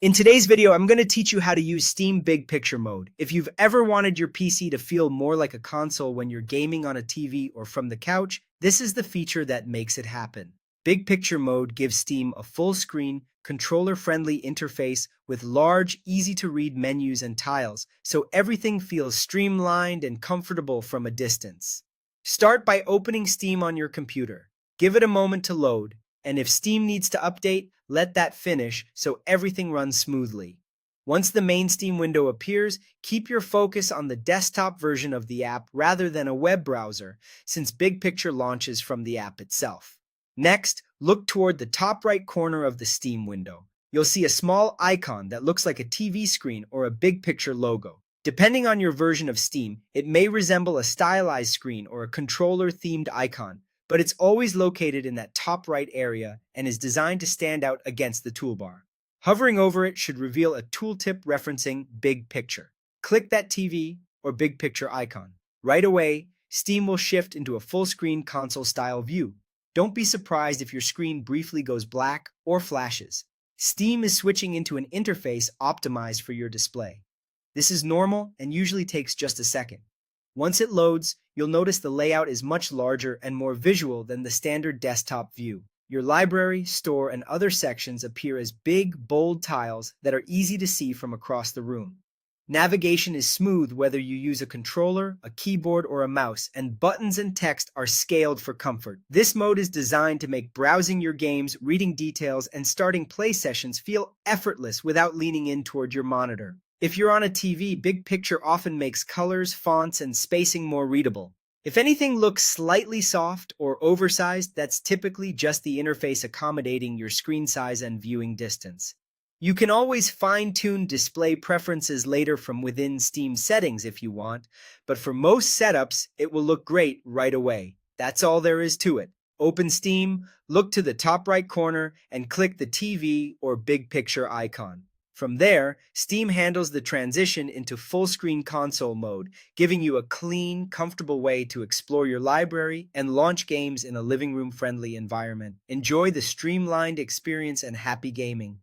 In today's video, I'm going to teach you how to use Steam Big Picture Mode. If you've ever wanted your PC to feel more like a console when you're gaming on a TV or from the couch, this is the feature that makes it happen. Big Picture Mode gives Steam a full-screen, controller-friendly interface with large, easy-to-read menus and tiles, so everything feels streamlined and comfortable from a distance. Start by opening Steam on your computer. Give it a moment to load, and if Steam needs to update, let that finish so everything runs smoothly. Once the main Steam window appears, keep your focus on the desktop version of the app rather than a web browser, since Big Picture launches from the app itself. Next, look toward the top right corner of the Steam window. You'll see a small icon that looks like a TV screen or a Big Picture logo. Depending on your version of Steam, it may resemble a stylized screen or a controller-themed icon, but it's always located in that top right area and is designed to stand out against the toolbar. Hovering over it should reveal a tooltip referencing Big Picture. Click that TV or Big Picture icon. Right away, Steam will shift into a full-screen console-style view. Don't be surprised if your screen briefly goes black or flashes. Steam is switching into an interface optimized for your display. This is normal and usually takes just a second. Once it loads, you'll notice the layout is much larger and more visual than the standard desktop view. Your library, store, and other sections appear as big, bold tiles that are easy to see from across the room. Navigation is smooth whether you use a controller, a keyboard, or a mouse, and buttons and text are scaled for comfort. This mode is designed to make browsing your games, reading details, and starting play sessions feel effortless without leaning in toward your monitor. If you're on a TV, Big Picture often makes colors, fonts, and spacing more readable. If anything looks slightly soft or oversized, that's typically just the interface accommodating your screen size and viewing distance. You can always fine-tune display preferences later from within Steam settings if you want, but for most setups, it will look great right away. That's all there is to it. Open Steam, look to the top right corner, and click the TV or Big Picture icon. From there, Steam handles the transition into full-screen console mode, giving you a clean, comfortable way to explore your library and launch games in a living room-friendly environment. Enjoy the streamlined experience and happy gaming.